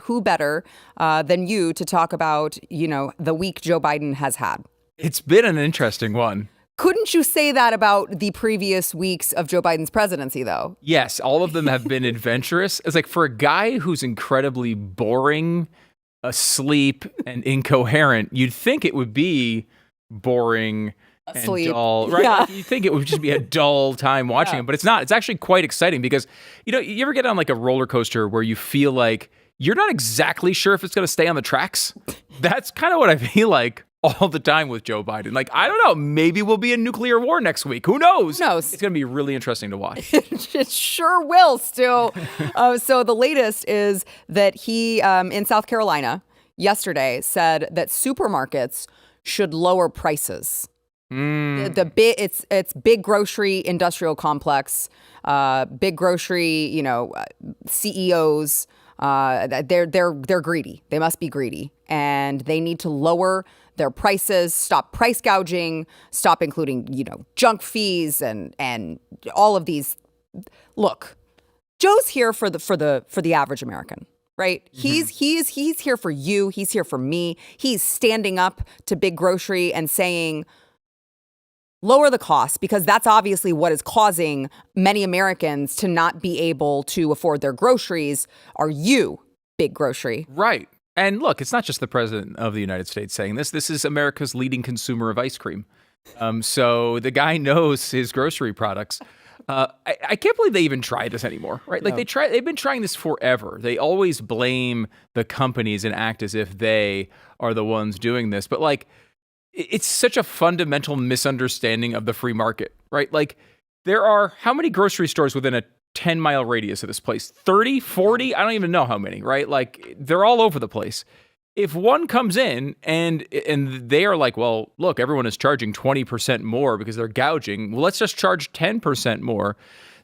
who better than you to talk about, the week Joe Biden has had? It's been an interesting one. Couldn't you say that about the previous weeks of Joe Biden's presidency, though? Yes, all of them have been adventurous. It's like, for a guy who's incredibly boring, asleep, and incoherent, you'd think it would be boring and dull, right? Yeah. Like, you'd think it would just be a dull time watching it, but it's not. It's actually quite exciting because, you ever get on like a roller coaster where you feel like you're not exactly sure if it's going to stay on the tracks? That's kind of what I feel like all the time with Joe Biden. Like, I don't know, maybe we'll be in nuclear war next week. Who knows? Who knows? It's going to be really interesting to watch. It sure will, Stu. So the latest is that he, in South Carolina, yesterday said that supermarkets should lower prices. It's big grocery industrial complex, big grocery, CEOs. They're greedy. They must be greedy, and they need to lower their prices, stop price gouging, stop including, junk fees and all of these. Look, Joe's here for the average American, right? Mm-hmm. He's here for you. He's here for me. He's standing up to big grocery and saying, lower the cost, because that's obviously what is causing many Americans to not be able to afford their groceries. Are you big grocery? Right. And look, it's not just the president of the United States saying this. This is America's leading consumer of ice cream. So the guy knows his grocery products. I can't believe they even try this anymore, right? Like they've been trying this forever. They always blame the companies and act as if they are the ones doing this. But like, it's such a fundamental misunderstanding of the free market, right? Like, there are how many grocery stores within a 10-mile radius of this place? 30, 40? I don't even know how many, right? Like, they're all over the place. If one comes in and they are like, well, look, everyone is charging 20% more because they're gouging. Well, let's just charge 10% more.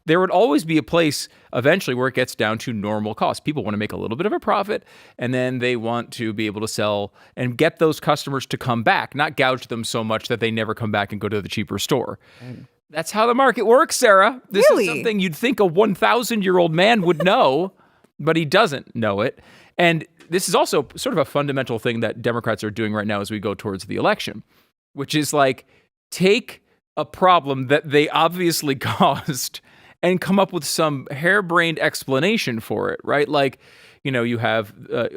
There would always be a place eventually where it gets down to normal cost. People want to make a little bit of a profit, and then they want to be able to sell and get those customers to come back, not gouge them so much that they never come back and go to the cheaper store. That's how the market works, Sarah. This is something you'd think a 1,000-year-old man would know, but he doesn't know it. And this is also sort of a fundamental thing that Democrats are doing right now as we go towards the election, which is like, take a problem that they obviously caused and come up with some harebrained explanation for it, right? Like, you have,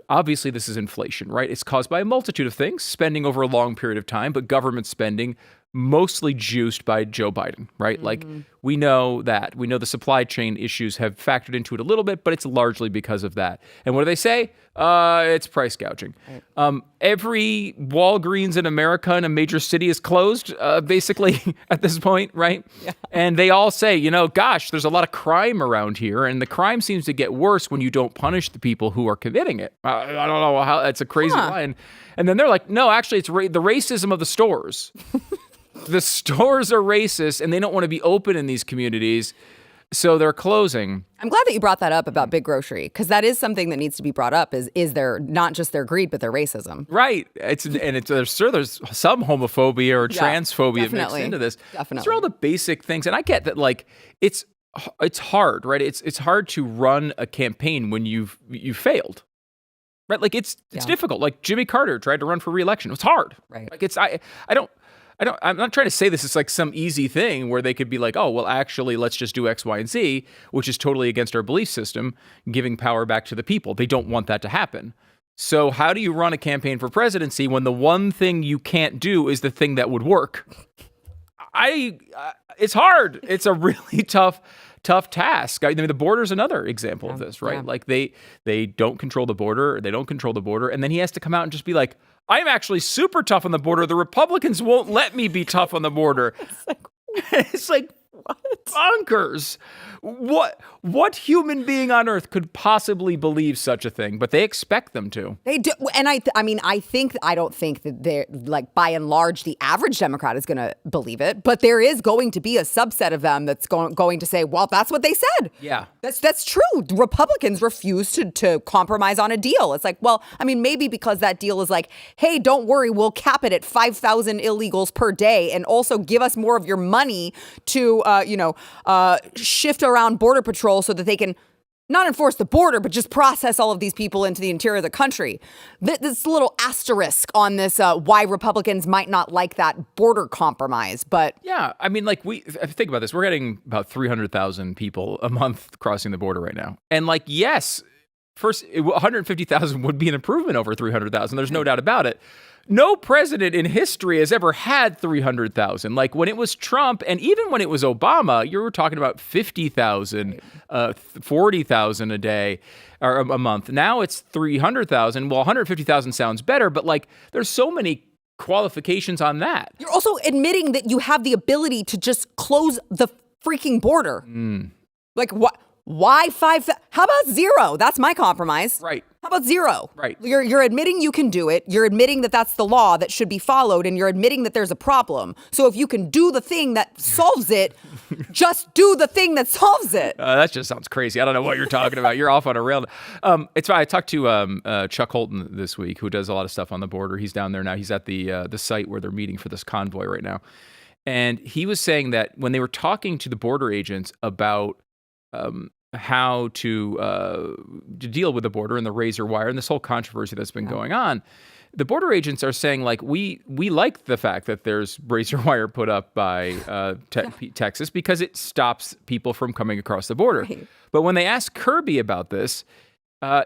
obviously this is inflation, right? It's caused by a multitude of things, spending over a long period of time, but government spending mostly juiced by Joe Biden, right? Mm-hmm. Like, we know that. We know the supply chain issues have factored into it a little bit, but it's largely because of that. And what do they say? It's price gouging. Right. Every Walgreens in America in a major city is closed, basically, at this point, right? Yeah. And they all say, gosh, there's a lot of crime around here, and the crime seems to get worse when you don't punish the people who are committing it. I don't know how, that's a crazy line. And then they're like, no, actually, it's the racism of the stores. The stores are racist, and they don't want to be open in these communities, so they're closing. I'm glad that you brought that up about big grocery, because that is something that needs to be brought up. Is there not just their greed, but their racism? Right. There's some homophobia or transphobia mixed into this. Definitely. These are all the basic things, and I get that. Like, it's hard, right? It's hard to run a campaign when you've failed. Right? Like, it's difficult. Like, Jimmy Carter tried to run for re-election. It was hard. Right. Like, I'm not trying to say this is like some easy thing where they could be like, oh, well, actually, let's just do X, Y, and Z, which is totally against our belief system, giving power back to the people. They don't want that to happen. So how do you run a campaign for presidency when the one thing you can't do is the thing that would work? It's hard. It's a really tough task. I mean, the border is another example of this, right? Yeah. Like, they don't control the border. They don't control the border. And then he has to come out and just be like, I'm actually super tough on the border. The Republicans won't let me be tough on the border. It's like what? Bonkers. What human being on earth could possibly believe such a thing? But they expect them to. They do, and I don't think that they're, like, by and large, the average Democrat is going to believe it. But there is going to be a subset of them that's going to say, well, that's what they said. Yeah, that's true. Republicans refuse to compromise on a deal. It's like, well, I mean, maybe because that deal is like, hey, don't worry, we'll cap it at 5,000 illegals per day, and also give us more of your money to shift around Border Patrol so that they can. not enforce the border, but just process all of these people into the interior of the country. This little asterisk on this, why Republicans might not like that border compromise. But yeah, I mean, like think about this. We're getting about 300,000 people a month crossing the border right now. And like, yes, first 150,000 would be an improvement over 300,000. There's no doubt about it. No president in history has ever had 300,000. Like when it was Trump and even when it was Obama, you were talking about 50,000, 40,000 a day or a month. Now it's 300,000. Well, 150,000 sounds better, but like there's so many qualifications on that. You're also admitting that you have the ability to just close the freaking border. Like what? Why 5? How about 0? That's my compromise. Right. How about 0? Right. You're admitting you can do it. You're admitting that that's the law that should be followed, and you're admitting that there's a problem. So if you can do the thing that solves it, just do the thing that solves it. That just sounds crazy. I don't know what you're talking about. You're off on a rail. It's fine. I talked to Chuck Holton this week, who does a lot of stuff on the border. He's down there now. He's at the site where they're meeting for this convoy right now. And he was saying that when they were talking to the border agents about how to deal with the border and the razor wire and this whole controversy that's been going on, the border agents are saying, like, we like the fact that there's razor wire put up by Texas because it stops people from coming across the border. Right. But when they asked Kirby about this,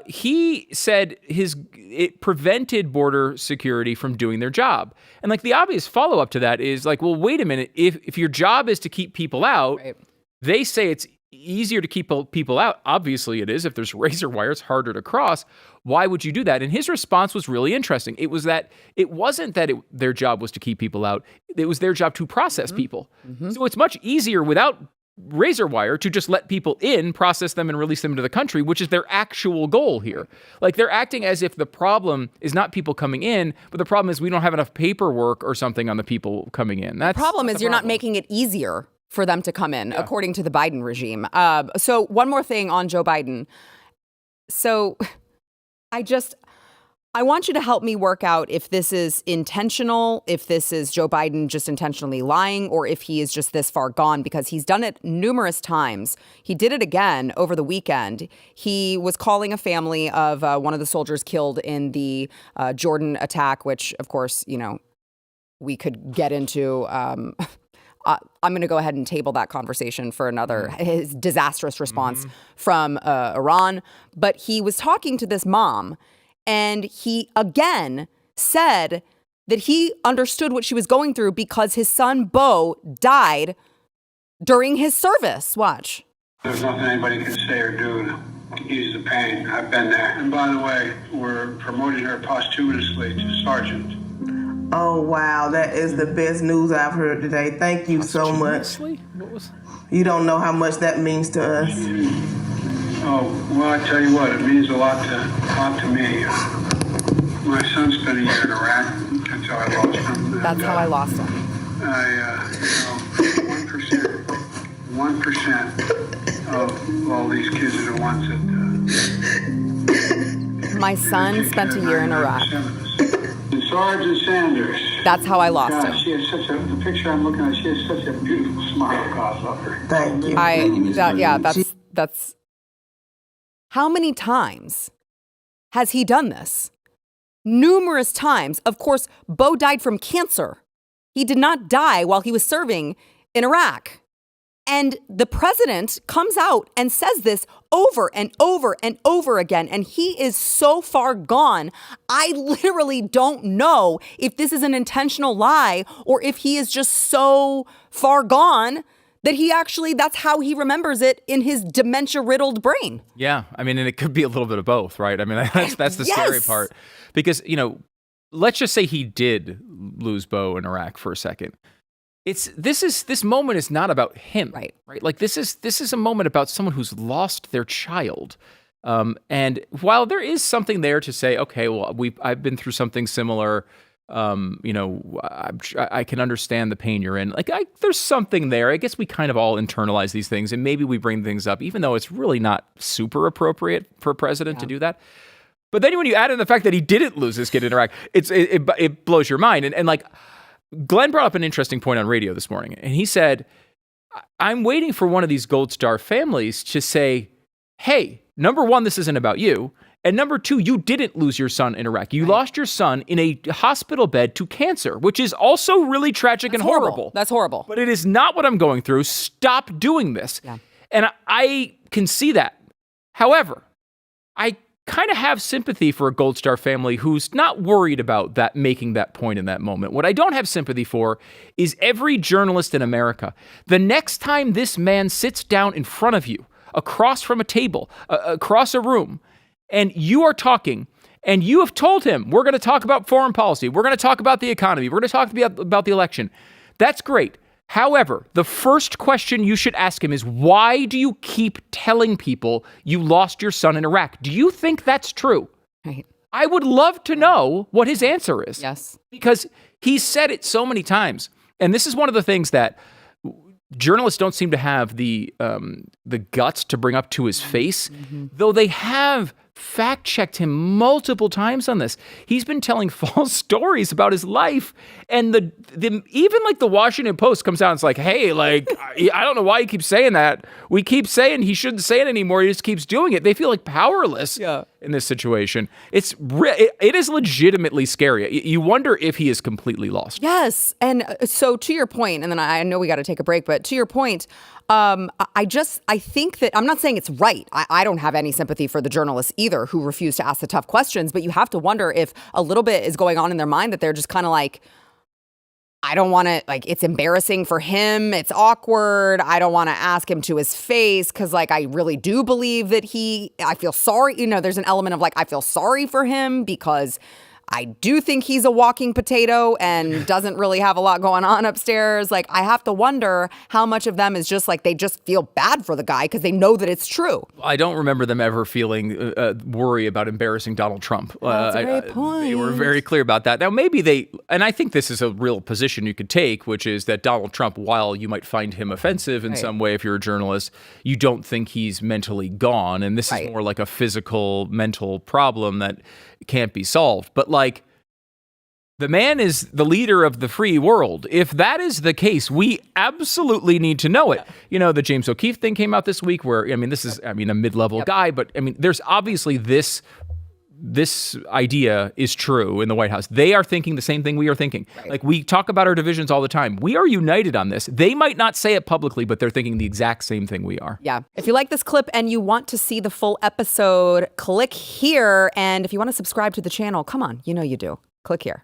he said it prevented border security from doing their job. And like the obvious follow-up to that is like, well, wait a minute. If your job is to keep people out, right. They say it's easier to keep people out. Obviously it is. If there's razor wire, it's harder to cross. Why would you do that? And his response was really interesting. It was that it wasn't that their job was to keep people out. It was their job to process people. So it's much easier without razor wire to just let people in, process them, and release them into the country, which is their actual goal here. Like they're acting as if the problem is not people coming in, but the problem is we don't have enough paperwork or something on the people coming in. The problem is you're not making it easier for them to come in, according to the Biden regime. So one more thing on Joe Biden. So I want you to help me work out if this is intentional, if this is Joe Biden just intentionally lying, or if he is just this far gone, because he's done it numerous times. He did it again over the weekend. He was calling a family of one of the soldiers killed in the Jordan attack, which, of course, you know, we could get into. I'm going to go ahead and table that conversation for his disastrous response from Iran. But he was talking to this mom, and he again said that he understood what she was going through because his son, Bo, died during his service. Watch. There's nothing anybody can say or do to ease the pain. I've been there. And by the way, we're promoting her posthumously to sergeant. Oh, wow. That is the best news I've heard today. Thank you so much. You don't know how much that means to us. Oh, well, I tell you what, it means a lot to me. My son spent a year in Iraq. That's how I lost him. That's how I lost him. 1% of all these kids are the ones that... My son spent a year in Iraq. Sergeant Sanders. That's how I lost him. She has the picture I'm looking at, she has such a beautiful smile across of her. Thank you. That's how many times has he done this? Numerous times. Of course, Bo died from cancer. He did not die while he was serving in Iraq. And the president comes out and says this over and over and over again. And he is so far gone. I literally don't know if this is an intentional lie or if he is just so far gone that that's how he remembers it in his dementia-riddled brain. Yeah. I mean, and it could be a little bit of both, right? I mean, that's the scary part. Because, you know, let's just say he did lose Bo in Iraq for a second. This moment is not about him, right? Like this is a moment about someone who's lost their child. And while there is something there to say, okay, well, I've been through something similar. You know, I can understand the pain you're in. Like, there's something there. I guess we kind of all internalize these things, and maybe we bring things up, even though it's really not super appropriate for a president to do that. But then when you add in the fact that he didn't lose his kid in Iraq, it blows your mind. And like. Glenn brought up an interesting point on radio this morning, and he said, I'm waiting for one of these Gold Star families to say, hey, number one, this isn't about you. And number two, you didn't lose your son in Iraq. You lost your son in a hospital bed to cancer, which is also really tragic and horrible. That's horrible. But it is not what I'm going through. Stop doing this. Yeah. And I can see that. However, I kind of have sympathy for a Gold Star family who's not worried about that making that point in that moment. What I don't have sympathy for is every journalist in America. The next time this man sits down in front of you, across from a table, across a room, and you are talking, and you have told him, we're going to talk about foreign policy, we're going to talk about the economy, we're going to talk about the election. That's great. However, the first question you should ask him is, why do you keep telling people you lost your son in Iraq? Do you think that's true? Right. I would love to know what his answer is. Yes. Because he's said it so many times. And this is one of the things that journalists don't seem to have the guts to bring up to his face, though they have fact-checked him multiple times on this. He's been telling false stories about his life, and the even like the Washington Post comes out and it's like, hey, like, I don't know why he keeps saying that. We keep saying he shouldn't say it anymore. He just keeps doing it. They feel like powerless in this situation. It is legitimately scary. You wonder if he is completely lost. Yes. And so to your point, and then I know we got to take a break, but to your point, I think that I'm not saying it's right. I don't have any sympathy for the journalists either who refuse to ask the tough questions, but you have to wonder if a little bit is going on in their mind that they're just kind of like, I don't want to, like, it's embarrassing for him. It's awkward. I don't want to ask him to his face because, like, I really do believe that I feel sorry. You know, there's an element of, like, I feel sorry for him because I do think he's a walking potato and doesn't really have a lot going on upstairs. Like, I have to wonder how much of them is just like they just feel bad for the guy because they know that it's true. I don't remember them ever feeling worry about embarrassing Donald Trump. That's a great point. They were very clear about that. Now, maybe and I think this is a real position you could take, which is that Donald Trump, while you might find him offensive in some way if you're a journalist, you don't think he's mentally gone. And this is more like a physical, mental problem that can't be solved. But like, the man is the leader of the free world. If that is the case, we absolutely need to know it. You know, the James O'Keefe thing came out this week where, I mean, this is, a mid-level guy, but I mean, there's obviously this idea is true in the White House. They are thinking the same thing we are thinking. Right. Like, we talk about our divisions all the time. We are united on this. They might not say it publicly, but they're thinking the exact same thing we are. Yeah. If you like this clip and you want to see the full episode, click here. And if you want to subscribe to the channel, come on, you know you do. Click here.